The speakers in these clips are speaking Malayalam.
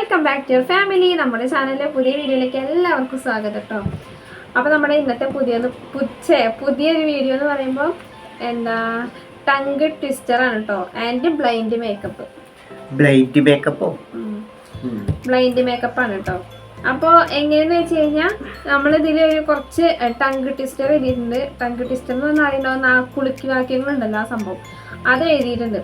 Welcome back to your family. നമ്മുടെ ചാനലിലെ പുതിയ വീഡിയോയിലേക്ക് എല്ലാവർക്കും സ്വാഗതം കേട്ടോ. അപ്പോൾ നമ്മുടെ ഇന്നത്തെ പുതിയൊരു വീഡിയോ എന്ന് പറയുമ്പോൾ ടങ് ട്വിസ്റ്ററാണ് കേട്ടോ. ആൻഡ് ബ്ലൈൻഡ് മേക്കപ്പാണ് കേട്ടോ. അപ്പോൾ എങ്ങനെയെന്ന് വെച്ച് കഴിഞ്ഞാൽ നമ്മളിതിൽ ഒരു കുറച്ച് ടങ് ട്വിസ്റ്റർ എഴുതിയിട്ടുണ്ട്. ടങ് ട്വിസ്റ്റർ എന്ന് പറയുന്നത് കുളുക്കി വാക്യങ്ങളുണ്ടല്ലോ, ആ സംഭവം അത് എഴുതിയിട്ടുണ്ട്.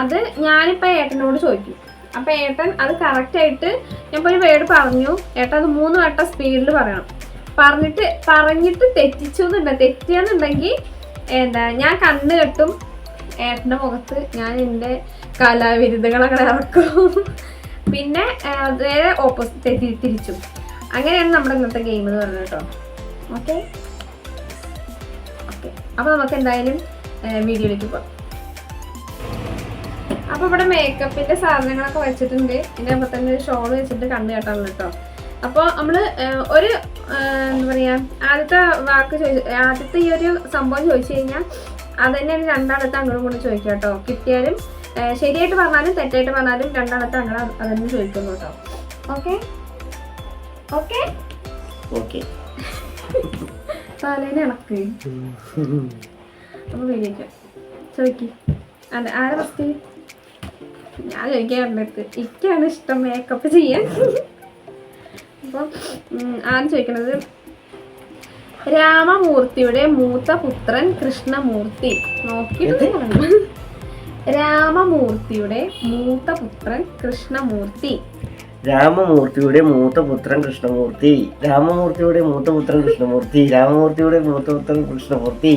അത് ഞാനിപ്പോൾ ഏട്ടനോട് ചോദിക്കും. അപ്പം ഏട്ടൻ അത് കറക്റ്റായിട്ട് ഞാനിപ്പോൾ ഒരു വേർഡ് പറഞ്ഞു, ഏട്ടൻ അത് 3 വട്ടം സ്പീഡിൽ പറയണം. പറഞ്ഞിട്ട് തെറ്റിയെന്നുണ്ടെങ്കിൽ ഞാൻ കണ്ണ് കെട്ടും ഏട്ടൻ്റെ മുഖത്ത്, ഞാൻ എൻ്റെ കലാവിരുദ്ധകളൊക്കെ ഇറക്കും. പിന്നെ നേരെ ഓപ്പോസിറ്റ് തിരിച്ചും. അങ്ങനെയാണ് നമ്മുടെ ഇന്നത്തെ ഗെയിം എന്ന് പറയുന്നത് കേട്ടോ. ഓക്കെ, അപ്പോൾ നമുക്ക് എന്തായാലും വീഡിയോയിലേക്ക് പോകാം. അപ്പോൾ ഇവിടെ മേക്കപ്പിൻ്റെ സാധനങ്ങളൊക്കെ വെച്ചിട്ടുണ്ട്. ഇതിൻ്റെ അപ്പം തന്നെ ഒരു ഷോൾ വെച്ചിട്ട് കണ്ണ് കേട്ടാണ് കേട്ടോ. അപ്പോൾ നമ്മൾ ഒരു എന്താ പറയുക, ആദ്യത്തെ ഈ ഒരു സംഭവം ചോദിച്ചു കഴിഞ്ഞാൽ അത് തന്നെയാണ് രണ്ടാമത്തെ അങ്ങോട്ടും കൊണ്ട് ചോദിക്കുക കേട്ടോ. കിട്ടിയാലും ശരിയായിട്ട് പറഞ്ഞാലും തെറ്റായിട്ട് പറഞ്ഞാലും രണ്ടാമത്തെ അങ്ങനെ അതൊന്നും ചോദിക്കുന്നു കേട്ടോ. ഓക്കെ ഓക്കെ ഓക്കെ തലേനെ ഇണക്ക്. അപ്പോൾ വീഡിയോക്ക് ചോദിക്കും. അതെ, ആരെ ഫസ്റ്റ്? ഞാൻ ചോദിക്കാറുണ്ട്. എനിക്കാണ് ഇഷ്ടം മേക്കപ്പ് ചെയ്യാൻ. അപ്പം ആദ്യം ചോദിക്കണത്, രാമമൂർത്തിയുടെ മൂത്ത പുത്രൻ കൃഷ്ണമൂർത്തി. നോക്കിയിട്ട് രാമമൂർത്തിയുടെ മൂത്ത പുത്രൻ കൃഷ്ണമൂർത്തി. രാമമൂർത്തിയുടെ മൂത്ത പുത്രൻ കൃഷ്ണമൂർത്തി. രാമമൂർത്തിയുടെ മൂത്ത പുത്രൻ കൃഷ്ണമൂർത്തി. രാമമൂർത്തിയുടെ മൂത്ത പുത്രൻ കൃഷ്ണമൂർത്തി.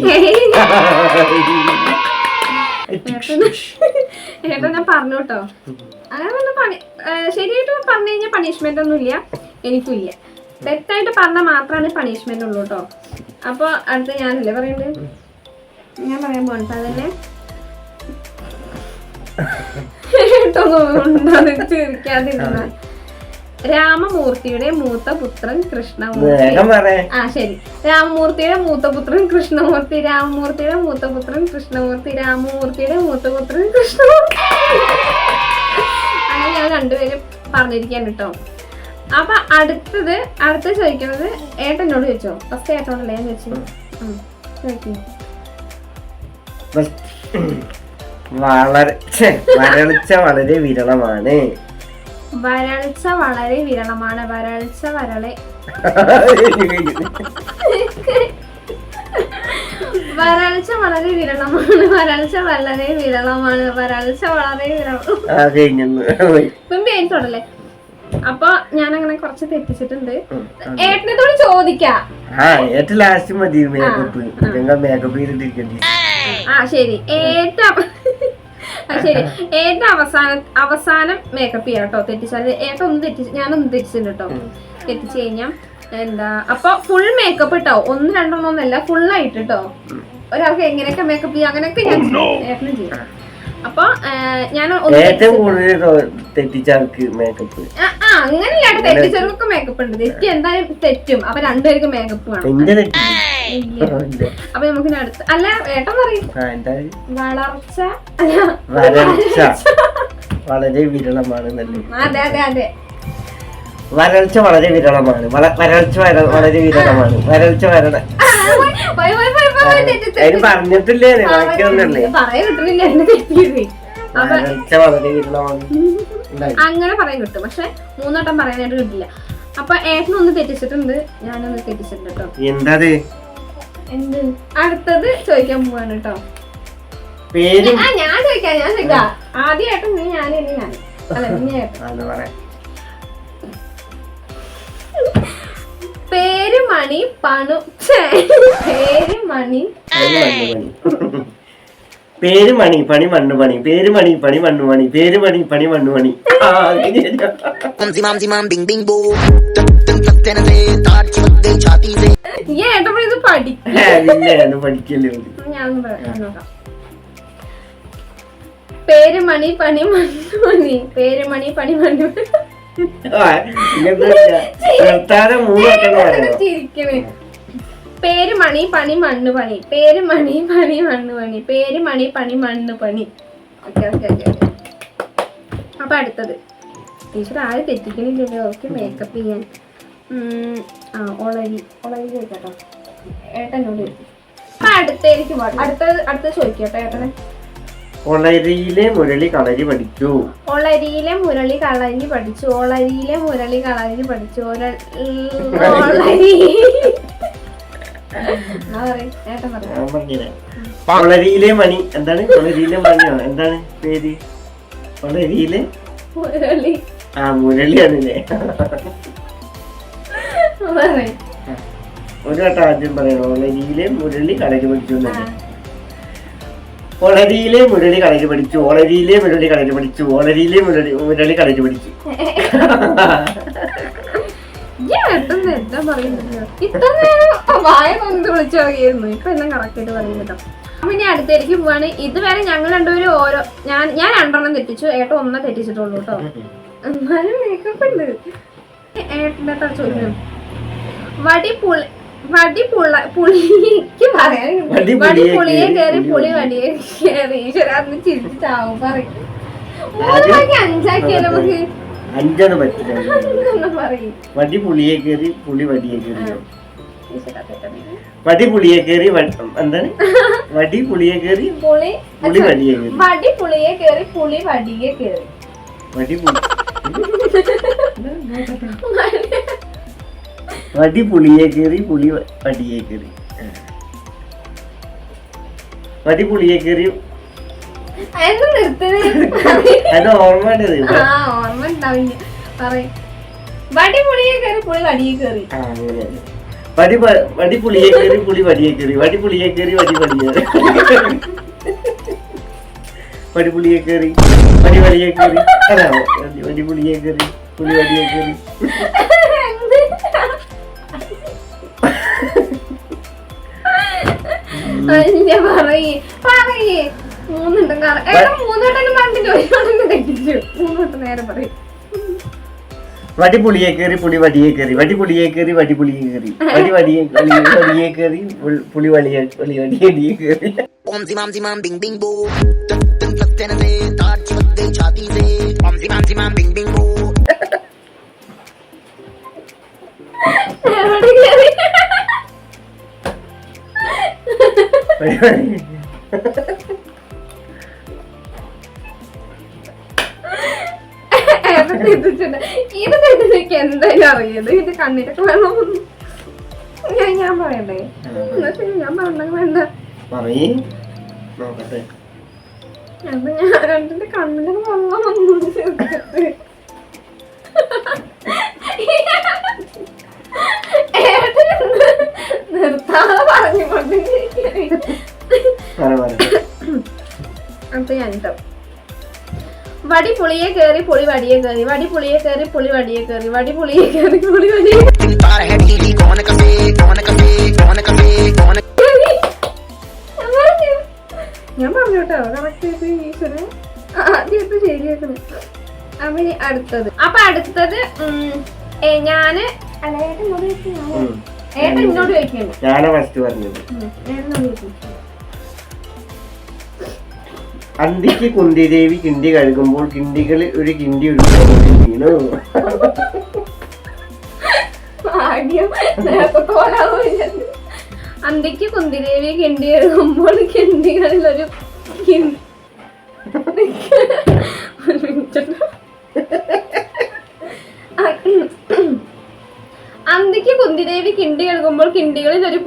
ഏട്ടാ ഞാൻ പറഞ്ഞു കേട്ടോ. അങ്ങനെ ശരിയായിട്ട് പറഞ്ഞു കഴിഞ്ഞാൽ പണിഷ്മെന്റ് ഒന്നും ഇല്ല, എനിക്കില്ല. തെറ്റായിട്ട് പറഞ്ഞാൽ മാത്രമാണ് പണിഷ്മെന്റ് ഉള്ളൂ കേട്ടോ. അപ്പോൾ അടുത്ത് ഞാനല്ലേ പറയുന്നത്, ഞാൻ പറയാൻ പോകണ്ട. അതന്നെ ചിരിക്കാതിരുന്ന രാമമൂർത്തിയുടെ മൂത്ത പുത്രൻ കൃഷ്ണമൂർത്തി. ആ ശരി, രാമമൂർത്തിയുടെ മൂത്ത പുത്രൻ കൃഷ്ണമൂർത്തി. രാമമൂർത്തിയുടെ മൂത്ത പുത്രൻ കൃഷ്ണമൂർത്തി. രാമമൂർത്തിയുടെ മൂത്ത പുത്രൻ കൃഷ്ണമൂർത്തി. അങ്ങനെ ഞാൻ രണ്ടുപേരും പറഞ്ഞിരിക്കാൻ കേട്ടോ. അപ്പൊ അടുത്ത ചോദിക്കുന്നത് ഏട്ടനോട് ചോദിച്ചോ. ഫസ്റ്റ് ഏട്ടനോടല്ലേ ഞാൻ ചോദിച്ചു. ചോദിക്കും. വരൾച്ച വളരെ വിരളമാണ്. വരൾച്ച വളരെ വിരളമാണ്. വരൾച്ച വളരെ വരൾച്ച വളരെ വിരളമാണ്. വരൾച്ച വളരെ വിരളമാണ്. വരൾച്ച വളരെ വിരളമാണ്. പേടിച്ചോടല്ലേ. അപ്പൊ ഞാൻ അങ്ങനെ കുറച്ച് തെറ്റിച്ചിട്ടുണ്ട്. ഏട്ടനോട് ചോദിക്കാം. ആ ശരി, അവസാനം മേക്കപ്പ് ചെയ്യാം കേട്ടോ. തെറ്റിച്ചാൽ ഞാനൊന്ന് തെറ്റിച്ചിട്ടുണ്ട് കേട്ടോ. തെറ്റിച്ച് കഴിഞ്ഞാൽ അപ്പൊ ഫുൾ മേക്കപ്പ് ഇട്ടോ. 1 2 ഒന്നല്ല, ഫുള്ളായിട്ട് കേട്ടോ. ഒരാൾക്ക് എങ്ങനെയൊക്കെ മേക്കപ്പ് ചെയ്യാം അങ്ങനെയൊക്കെ ഞാൻ ഏട്ടനും ചെയ്യാം. അപ്പൊ ഞാൻ അങ്ങനെയല്ല, തെറ്റിച്ചവർക്കൊക്കെ മേക്കപ്പ് ഉണ്ട്. തെറ്റി എന്തായാലും തെറ്റും. അപ്പൊ രണ്ടുപേർക്കും മേക്കപ്പ് വേണം. അപ്പൊ നമുക്ക് അടുത്ത് അല്ല ഏട്ടൻ പറയും. വരൾച്ച വളരെ വിരളമാണ്. അതെ അതെ അതെ, വരൾച്ച വളരെ വിരളമാണ്. വരൾച്ച വളരെ വിരളമാണ്. വരൾച്ച വരള അതിന് പറഞ്ഞിട്ടില്ലേ? അങ്ങനെ പറയാൻ കിട്ടും, പക്ഷെ 3 വട്ടം പറയാനായിട്ട് കിട്ടില്ല. അപ്പൊ ഏട്ടനൊന്ന് തെറ്റിച്ചിട്ടുണ്ട്, ഞാനൊന്ന് തെറ്റിച്ചിട്ടുണ്ട് കേട്ടോ. എന്താ അടുത്തത് ചോദിക്കാൻ പോവാണ് കേട്ടോ. ഞാൻ ചോദിക്കാം. ആദ്യം ഏട്ടൻ, നീ ഞാൻ അല്ല നീ ഏട്ടൻ. പേരുമണി പണു പേരുമണി പണി മണ്ണുപണി. പേരുമണി പണി മണ്ണുപണി. പേരുമണി പണി മണ്ണുപണി. പഠിക്കല്ലേ. പേരുമണി പണി മണ്ണുമണി. പേരുമണി പണി മണ്ണുമണി. പേരുമണി പണി മണ്ണു പണി. പേരുമണി പണി മണ്ണു പണി. പേരുമണി പണി മണ്ണു പണി. ഓക്കെ. അപ്പൊ അടുത്തത് ടീച്ചർ ആരും തെറ്റിക്കണില്ലല്ലോ. ഓക്കെ മേക്കപ്പ് ചെയ്യാൻ. ഒളരി ചോദിക്കട്ടോ ഏട്ടനോട്. അപ്പൊ അടുത്തേക്ക് പോട്ടെ. അടുത്ത ചോദിക്കട്ടെ ഏട്ടനെ. ഒളരിയിലെ മുരളി കളരി പഠിച്ചു. ഒളരിയിലെ മുരളി കളരി പഠിച്ചു. ഒളരിയിലെ മുരളി കളരി പഠിച്ചു. ഒളരിയിലെ മണി എന്താണ്? ഒളരിയിലെ മണിയോ എന്താണ് പേര്? ഒളരിയിലെ മുരളി. മുരളിയാണല്ലേ. ഒരു വട്ടം ആദ്യം പറയണോ? ഒളരിയിലെ മുരളി കളരി പഠിച്ചു. ഒളരിയിലെ മുരളി കളരി പഠിച്ചു. ഒളരിയിലെ മുരളി കളരി പഠിച്ചു. ഒളരിയിലെ മുരളി കളരി പഠിച്ചു. എന്താ പറയുന്നത്? ഇത്ര നേരം വായ കൊണ്ട് വിളിച്ചു പറയുന്നു. ഇപ്പൊ എല്ലാം കറക്റ്റ് ആയിട്ട് പറയും കേട്ടോ. അപ്പൊ ഇനി അടുത്തേക്ക് പോവാണ്. ഇതുവരെ ഞങ്ങൾ രണ്ടുപേരും ഓരോ ഞാൻ 2 തെറ്റിച്ചു. ഏട്ടൻ 1 തെറ്റിച്ചിട്ടുള്ളൂ കേട്ടോ. എന്നാലും മേക്കപ്പ് ഉണ്ട്. ഏട്ടൻ്റെ ചോദിക്കണം. പുളിക്ക് പറയാൻ വടിപുളിയെ കയറി പുളി വടിയെ കയറി. ഈശ്വരാന്ന് ചിരിച്ചാവും പറയും. 5 നമുക്ക് 5 പറ്റില്ല. വടി പുളിയെ കയറി പുളി വടിയെ കയറി. വടി പുളിയെ കയറി എന്താണ്? വടി പുളിയെ കയറി പുളി വടിയെ കയറി. വടി പുളിയെ കയറി പുളി വടിയെ കയറി. വടി പുളിയെ കയറി പുളി വടിയെ കയറി. വടി പുളിയെ കയറി. അത് ഓർമ്മ ഓർമ്മ ഉണ്ടാവില്ല. പറയും. വടി പുളിയെ കയറി പുളി വടിയെ കയറി. വടി പുളിയെ കയറി പുളി വടിയെ കയറി. വടി പുളിയെ കയറി വടി വടിയെ വടി പുളിയെ കയറി വടി വടിയെ കയറി. അല്ല വടി പുളിയെ കയറി പുളി വടിയെ കയറി. പറയേ 3 തെറ്റിച്ചു. 3 നേരം പറയും. വടി പുളിയെ കയറി പുളി വടിയെ കയറി. വടി പുളിയെ കയറി വടി പുളിയെ കയറി. വടി വടിയെ കയറി പുളി വടിയെ കയറി. ഇത് തെറ്റിലേക്ക് എന്തായാലും അറിയത്. ഇത് കണ്ണിലൊക്കെ വേണം. ഞാൻ പറയണ്ടേ? ഞാൻ പറഞ്ഞ വേണ്ട. അപ്പൊ ഞാൻ 2 കണ്ണിലൊക്കെ വെള്ളം വന്നു. നിർത്താതെ പറഞ്ഞുകൊണ്ട് അപ്പൊ ഞാനിട്ടോ. വടി പുളിയെ കയറി പുളി വടിയെ കയറി. വടി പുളിയെ കയറി പുളി വടിയെ കയറി. വടി പുളിയെ കയറി പുളി വടിയെ ഞാൻ പറഞ്ഞു കേട്ടോ. കറക്റ്റ് ആയിട്ട് ഈശ്വരൻ ആദ്യത്തെ ശരിയാക്കണം. അപ്പൊ അടുത്തത്. ഞാന് ഏട്ടൻ എന്നോട് ചോദിക്കുന്നു. അന്തിക്ക് കുന്തിദേവി കിണ്ടി കഴുകുമ്പോൾ കിണ്ടികളിൽ ഒരു കിണ്ടി വീണു. അന്തിക്ക് കുന്തിദേവി കിണ്ടി കഴുകുമ്പോൾ കിണ്ടികളിൽ ഒരു അന്തിക്ക് കുന്തിദേവി കിണ്ടി കഴുകുമ്പോൾ കിണ്ടികളിൽ ഒരു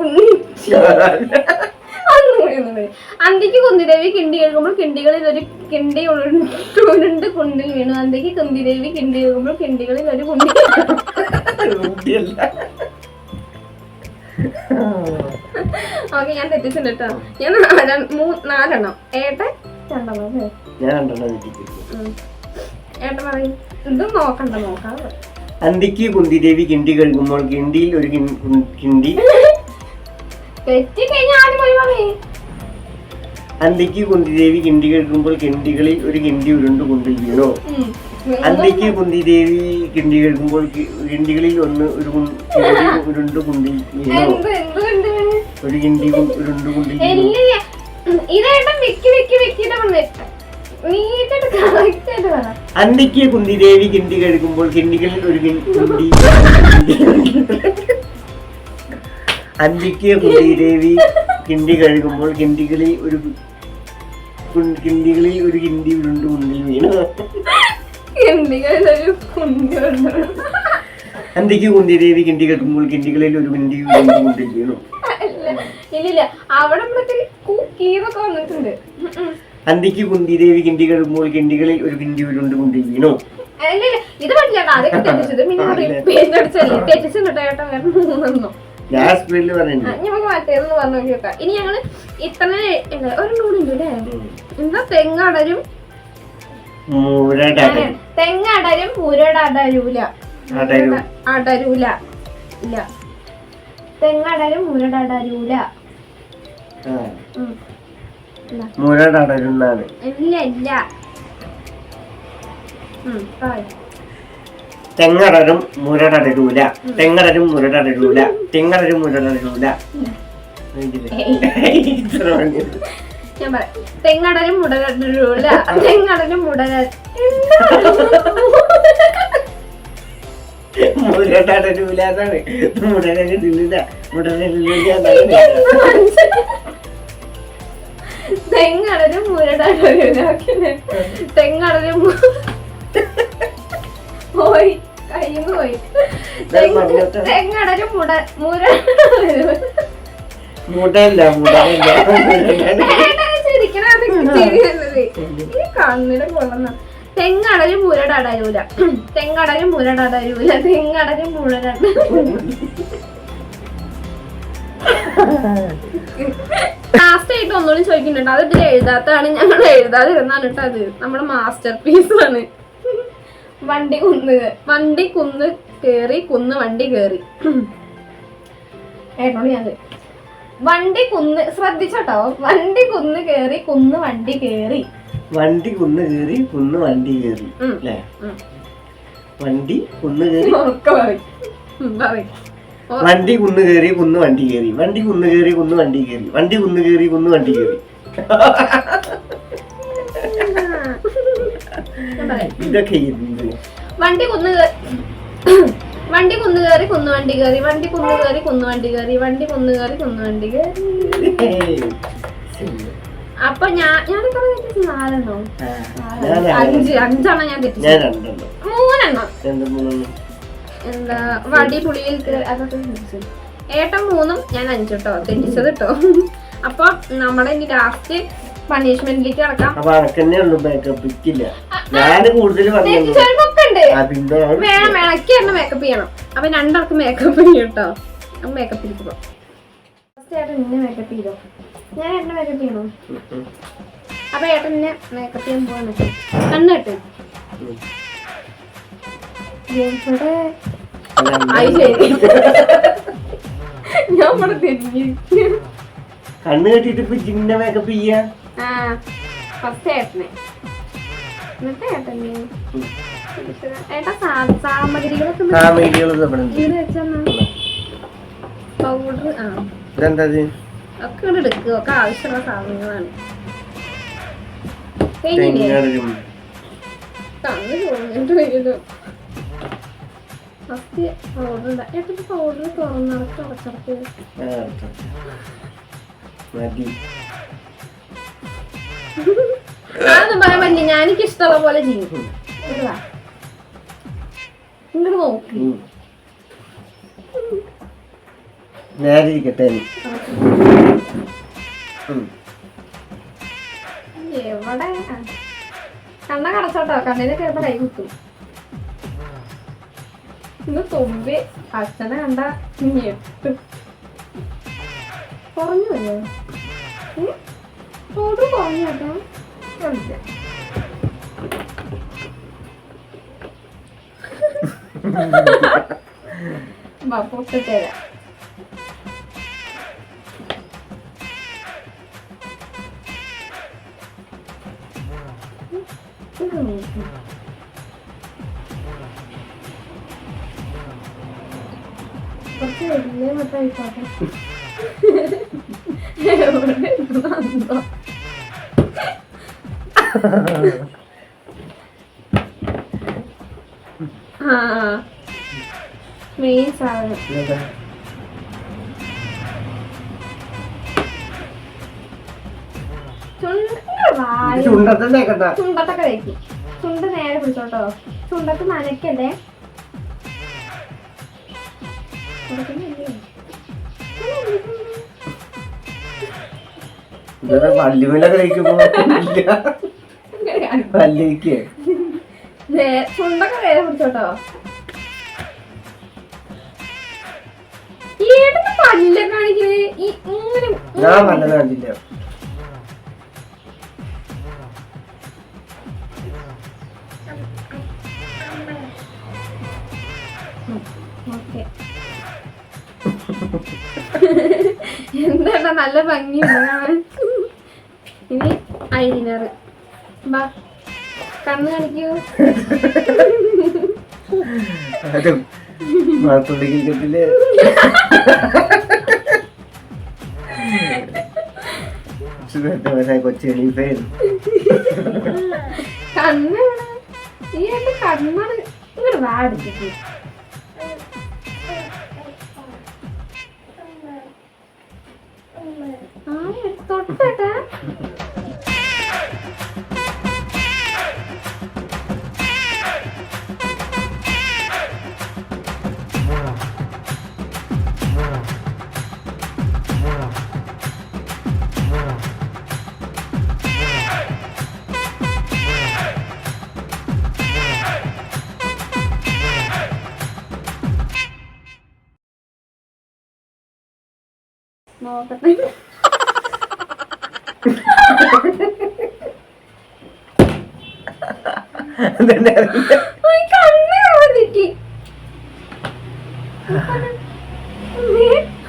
അന്തിക്ക് കുന്തിദേവി കിണ്ടി കഴുകുമ്പോൾ കിണ്ടികളിൽ ഒരു കിണ്ടി ഉരുണ്ട് കുണ്ടിൽ വീണു. അന്തിക്ക് കുന്തിദേവി കിണ്ടി കഴുകുമ്പോൾ കിണ്ടികളിൽ ഒരു കുണ്ടി. ഓക്കെ ഞാൻ തെറ്റിച്ചിട്ടുണ്ട് കേട്ടോ. ഞാൻ 4 ഏട്ടൻ 2 ഏട്ടൻ പറയും. ഇത് നോക്കാതെ. അന്തിക്ക് കുന്തിദേവി കിണ്ടി കഴുകുമ്പോൾ കിണ്ടിയിൽ ഒരു കിണ്ടി. അന്തിക്ക് കുന്തിദേവി കിണ്ടി കഴുകുമ്പോൾ കിണ്ടികളിൽ ഒരു കിണ്ടി ഉരുണ്ട് കുണ്ടിൽ വീണു. അന്തിക്ക് കുന്തിദേവി കിണ്ടി കഴുകുമ്പോൾ കിണ്ടികളിൽ ഒരു ഉരുണ്ട് കുണ്ടിൽ വീണു. ഒരു കിണ്ടി ഉരുണ്ട് കുണ്ടിൽ. അന്തിക്ക് കുന്തിദേവി കിണ്ടി കഴുകുമ്പോൾ കിണ്ടികളിൽ ഒരു കിണ്ടി അന്തിക്ക് കുന്തിദേവി കിണ്ടി കഴുകുമ്പോൾ കിണ്ടികളിൽ ഒരു കിണ്ടി ഉരുണ്ട് കുണ്ടിൽ വീണു. അന്തിക്ക് കുന്തിദേവി കിണ്ടി കഴുകുമ്പോൾ കിണ്ടികളിൽ ഒരു കിണ്ടി ഉരുണ്ട് കുണ്ടിൽ വീണു. ഇല്ല അവിടെ വന്നിട്ടുണ്ട്. അന്തിക്ക് കുന്തിദേവി കിണ്ടി കഴുകുമ്പോൾ കിണ്ടികളിൽ ഒരു കിണ്ടി ഉരുണ്ട് കുണ്ടിൽ വീണു. ഇത് പറ്റില്ല. അതൊക്കെ തെറ്റിച്ചത് മൂന്നെണ്ണോ നമുക്ക് മറ്റേന്ന് പറഞ്ഞു നോക്കിയോക്കാം. ഇനി ഞങ്ങള് ഇത്ര ഒരു നൂലുണ്ട് അല്ലേ? എന്താ തെങ്ങടരും തെങ്ങടരും മുരടടരൂല അടരൂല ഇല്ല തെങ്ങടരും മുരടടരൂല മുരടടരുന്നാണ്. ഇല്ല ഇല്ല തെങ്ങടരും മുരടടരൂല തെങ്ങടരും മുരടടരൂല തെങ്ങടരും മുരടടരൂല. ഞാൻ പറയാം. തെങ്ങടരും മുടരൂല തെങ്ങടരും മുരടടരൂല എന്നാണ്. മുടരൂല തെങ്ങടരും മുരടരൂല തെങ്ങടരും പോയി കയ്യിന്ന് പോയി. തെങ്ങടരും കണ്ണിന് കൊള്ളുന്ന തെങ്ങടരും മുരടടരൂല തെങ്ങടരും മുരടടരൂല തെങ്ങടരും മുരട. ലാസ്റ്റ് ആയിട്ട് ഒന്നുകൂടി ചോദിക്കുന്നുണ്ട്. അത് ഇതിൽ എഴുതാത്താണ്, ഞങ്ങൾ എഴുതാതിരുന്നാണ് കേട്ടോ. അത് നമ്മുടെ മാസ്റ്റർ പീസ് ആണ്. വണ്ടി കുന്ന് കേറി കുന്ന് വണ്ടി കേറി. ഏട്ടോട് ഞാൻ വണ്ടി കുന്ന് ശ്രദ്ധിച്ചോട്ടോ. വണ്ടി കുന്ന് കേറി കുന്ന് വണ്ടി കേറി. വണ്ടി കുന്ന് കേറി കുന്ന് വണ്ടി കേറി. വണ്ടി കുന്ന് കേറി വണ്ടി കുന്ന് കേറി കുന്ന് വണ്ടി കേറി. വണ്ടി കുന്ന് കേറി കുന്ന് വണ്ടി കേറി. വണ്ടി കുന്ന് കേറി കുന്ന് വണ്ടി കേറി. ഇതൊക്കെ വണ്ടി കുന്ന് കയറി കുന്നുവണ്ടി കയറി. വണ്ടി കുന്ന് കയറി കുന്നുവണ്ടി കയറി. വണ്ടി കുന്ന് കയറി കുന്നുവണ്ടി കയറി. അപ്പൊ ഞാനൊക്കെ 4 5 ഞാൻ തെറ്റിച്ചു. 3 എന്താ വടി പുളിയിൽ അതൊക്കെ തെറ്റിച്ചു. ഏട്ടൻ 3 ഞാൻ 5 കേട്ടോ തെറ്റിച്ചത് കേട്ടോ. അപ്പൊ നമ്മളെ ഇനി ലാസ്റ്റ് പണിഷ്മെന്റിലേക്ക് കിടക്കാം. വേണം ഇളക്കി തന്നെ മേക്കപ്പ് ചെയ്യണം. അപ്പൊ 2 ആൾക്ക് മേക്കപ്പ് ചെയ്യും കേട്ടോ. അപ്പൊ മേക്കപ്പ് ഇരിക്കുമ്പോ ഫസ്റ്റ് ഏട്ടൻ എന്നെ മേക്കപ്പ് ചെയ്തോ. ഞാൻ ഏട്ടനെ മേക്കപ്പ് ചെയ്യണോ? അപ്പൊ ഏട്ടൻ എന്നെ മേക്കപ്പ് ചെയ്യാൻ പോവാണ്. കണ്ണിട്ട് ഞാൻ ഇവിടെ തിരിഞ്ഞു കണ്ണ് കെട്ടിട്ട് ജിന്നെ മേക്കപ്പ് ചെയ്യാ. ഫസ്റ്റ് ഏട്ടനെ എന്നിട്ട് ഏട്ടനെ ഏട്ടാ സാമഗ്രികളൊക്കെ പൗഡർ ഒക്കെ എടുക്കുക. ഒക്കെ ആവശ്യമുള്ള സാധനങ്ങളാണ്. കണ്ണ് ചോദിച്ചിട്ട് വരുന്നു. ഫസ്റ്റ് പൗഡർ ഏട്ടൻ്റെ പൗഡർ തുറന്നിറക്കി അടച്ചിറക്കി. അതൊന്നും പറയാൻ പറ്റില്ല. ഞാനെനിക്ക് ഇഷ്ടമുള്ള പോലെ ചെയ്യും. ഇങ്ങോട്ട് നോക്കി എവിടെ കണ്ണ കടച്ചോട്ടോ. കണ്ണിന് ചിലപ്പോ കൈ കുത്തും. ഇന്ന് തുമ്പി അച്ഛനെ കണ്ട ഞെട്ടും. കുറഞ്ഞു വല്ലോ തോട് കുറഞ്ഞു കേട്ടോ. പൊട്ടിത്തരാം. കുറച്ച് വലിയ മട്ടായിക്കോട്ടെ. ആ മെയിൻ സാധനം ചുണ്ടത്തൊക്കെ വെക്കും. ചുണ്ട് നേരെ പിടിച്ചോട്ടോ. ചുണ്ടത്ത് നനയ്ക്കല്ലേ. പല്ലുവിലൊക്കെ കഴിക്കുമ്പോ ചുണ്ടൊക്കെ നേരെ പിടിച്ചോട്ടോ. ഏതൊക്കെ പല്ല കാണിക്കുന്നത് ഇങ്ങനെ ഞാൻ പല്ലത് കണ്ടില്ല. എന്താ നല്ല ഭംഗിയുണ്ട് കാണാൻ. ഇനി ഐലൈനർ. ബാ കണ്ണ് കാണിക്കൂ. കണ്ണ് ഈ എന്റെ കണ്ണാണ് ഇങ്ങോട്ട് വാടിച്ചിട്ട്. തൊട്ടേട്ടാ നോക്കട്ടെ.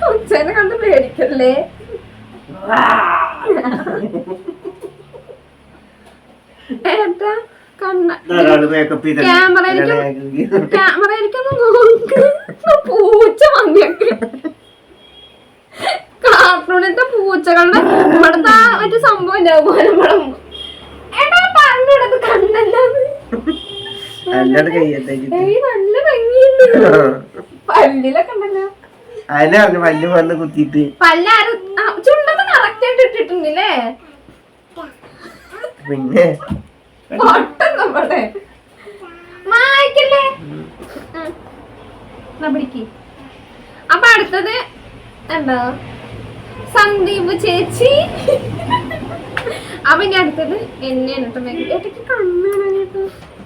ഉച്ചനെ കണ്ട് പേടിക്കല്ലേ. ഏട്ടാ കണ്ണ ക്യാമറയിലേക്കൊന്ന് നോക്ക്. പൂച്ച വന്നിയൊക്കെ കാർട്ടൂണിന്റെ പൂച്ചകളുടെ ഇവിടുത്തെ മറ്റു സംഭവം ഉണ്ടാവും. എടാ പറഞ്ഞത് കണ്ണല്ലാന്ന്. നല്ല ഭംഗിയുണ്ട്. പല്ലിലൊക്കെ ഉണ്ടല്ലോ. പല്ല് വന്ന് കുത്തിട്ട് പല്ലാരും ചുണ്ടൊക്കെ കറക്റ്റ് ആയിട്ട് ഇട്ടിട്ടുണ്ടല്ലേ. പിന്നെ നമ്മുടെ മായ്ക്കല്ലേ. പിടിക്ക്. അപ്പൊ അടുത്തത് എന്താ സന്ദീപ് ചേച്ചി. അപ്പൊ ഇനി അടുത്തത് എന്നെയാണ് കേട്ടോ. ഏട്ടക്ക് കണ്ണാണ് കേട്ടോ.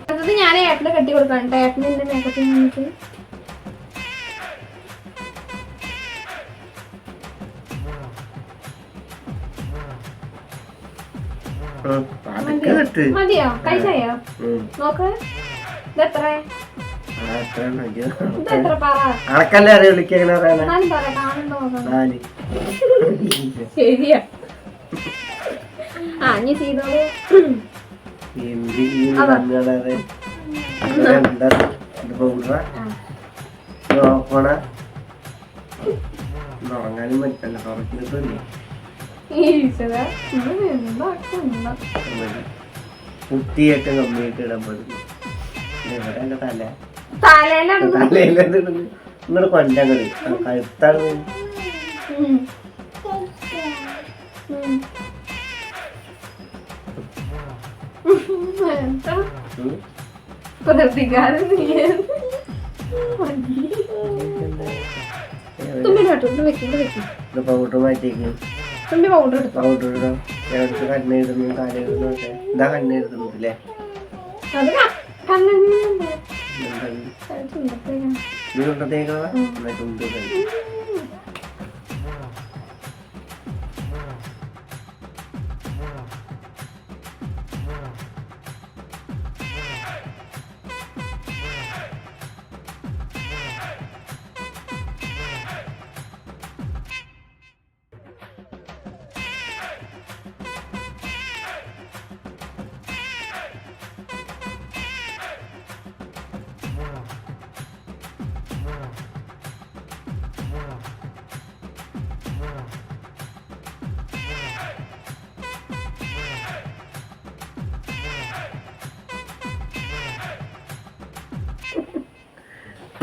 അടുത്തത് ഞാൻ ഏട്ടനെ കെട്ടി കൊടുക്കാം. ഏട്ടന് എന്റെ മേക്കപ്പ് കഴിഞ്ഞിട്ട് മതിയോ? കഴിച്ചായോ? നോക്ക്. ഇതെത്ര ഇതെത്ര പറ. ഞാൻ പറ കാണുന്നുണ്ടോ നോക്കാം. ശരിയാ. ആ ഇനി ചെയ്തോളൂ. ഉറങ്ങാനും പറ്റില്ല. തുറക്കില്ലേ കുട്ടിയൊക്കെ കമ്മിയായിട്ട് ഇടാൻ പറ്റുന്നു. എന്റെ തല തലയിലിടുന്നു. നിങ്ങള് കൊല്ലം കളി കഴുത്താണ്. പൗഡർ മാറ്റിയേക്ക്. പൗഡർ ഇടാം. എവിടത്ത് കണ്ണെഴുതുന്നു കാലെഴുതുന്നു ഒക്കെ. ഇതാ കണ്ണെഴുതുന്നില്ലേ? നീ കൊണ്ടത്തേക്കാ ചുണ്ട്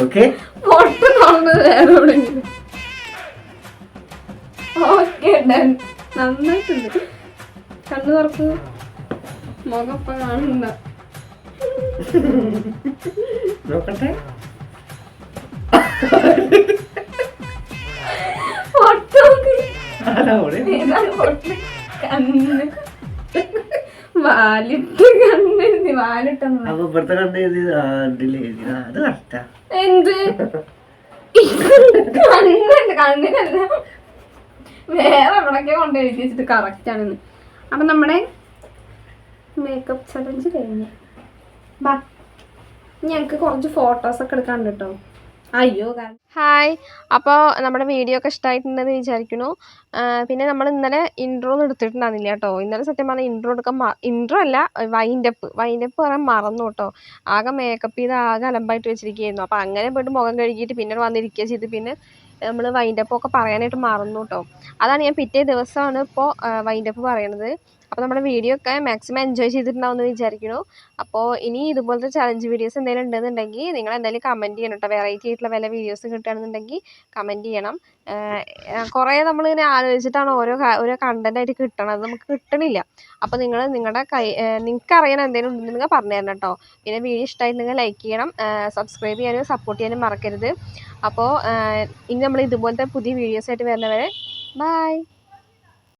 ഓക്കെ പൊട്ട് തുറന്നത് വേറെ എവിടെയെങ്കിലും. ഓക്കെ നന്നായിട്ടുണ്ട്. കണ്ണു തുറക്കൂ. മുഖം ഇപ്പൊ കാണണ്ട. നോക്കട്ടെ. പൊട്ട് നോക്ക്. അതാ അവിടെ. ഏതാണ് പൊട്ട്? കണ്ണ് വാലിട്ട് കണ്ണെഴുതി വാലിട്ടെന്ന്. അപ്പൊ ഇപ്പഴത്തെ കണ്ട് എഴുതി അത് കറക്റ്റാ. എന്ത് കണ്ണുണ്ട്? കണ്ണിനല്ല, വേറെ എവിടൊക്കെ കൊണ്ട് എഴുതി വെച്ചിട്ട് കറക്റ്റ് ആണെന്ന്. അപ്പൊ നമ്മുടെ മേക്കപ്പ് ചലഞ്ച് കഴിഞ്ഞു. ബാ, ഞങ്ങൾക്ക് കുറച്ച് ഫോട്ടോസൊക്കെ എടുക്കാണ്ട് കേട്ടോ. അയ്യോ ഹായ്. അപ്പോൾ നമ്മുടെ വീഡിയോ ഒക്കെ ഇഷ്ടമായിട്ടുണ്ടെന്ന് വിചാരിക്കുന്നു. പിന്നെ നമ്മൾ ഇന്നലെ ഇൻട്രോ ഒന്നും എടുത്തിട്ടുണ്ടായിരുന്നില്ല കേട്ടോ. ഇന്നലെ സത്യം പറഞ്ഞാൽ ഇൻട്രോ എടുക്കാൻ ഇൻട്രോ അല്ല, വൈൻഡപ്പ് പറയാൻ മറന്നു കേട്ടോ. ആകെ മേക്കപ്പ് ചെയ്ത് ആകെ അലമ്പായിട്ട് വെച്ചിരിക്കുകയായിരുന്നു. അപ്പോൾ അങ്ങനെ പോയിട്ട് മുഖം കഴുകിയിട്ട് പിന്നെ വന്നിരിക്കുക ചെയ്ത് പിന്നെ നമ്മൾ വൈൻഡപ്പ് ഒക്കെ പറയാനായിട്ട് മറന്നു കേട്ടോ. അതാണ് ഞാൻ പിറ്റേ ദിവസമാണ് ഇപ്പോൾ വൈൻഡപ്പ് പറയണത്. അപ്പോൾ നമ്മുടെ വീഡിയോ ഒക്കെ മാക്സിമം എൻജോയ് ചെയ്തിട്ടുണ്ടാവുമെന്ന് വിചാരിക്കുന്നു. അപ്പോൾ ഇനി ഇതുപോലത്തെ ചലഞ്ച് വീഡിയോസ് എന്തെങ്കിലും ഉണ്ടെന്നുണ്ടെങ്കിൽ നിങ്ങൾ എന്തായാലും കമൻറ്റ് ചെയ്യണം കേട്ടോ. വെറൈറ്റി ആയിട്ടുള്ള വല്ല വീഡിയോസ് കിട്ടുകയാണെന്നുണ്ടെങ്കിൽ കമൻറ്റ് ചെയ്യണം. കുറേ നമ്മളിങ്ങനെ ആലോചിച്ചിട്ടാണ് ഓരോ കണ്ടൻറ്റായിട്ട് കിട്ടണത്, നമുക്ക് കിട്ടണില്ല. അപ്പോൾ നിങ്ങൾ നിങ്ങൾക്ക് അറിയണം എന്തെങ്കിലും ഉണ്ടെന്നുണ്ടെങ്കിൽ പറഞ്ഞു തരണം കേട്ടോ. പിന്നെ വീഡിയോ ഇഷ്ടമായിട്ടുണ്ടെങ്കിൽ ലൈക്ക് ചെയ്യണം, സബ്സ്ക്രൈബ് ചെയ്യാനും സപ്പോർട്ട് ചെയ്യാനും മറക്കരുത്. അപ്പോൾ ഇനി നമ്മൾ ഇതുപോലത്തെ പുതിയ വീഡിയോസായിട്ട് വരുന്നവരെ ബൈ.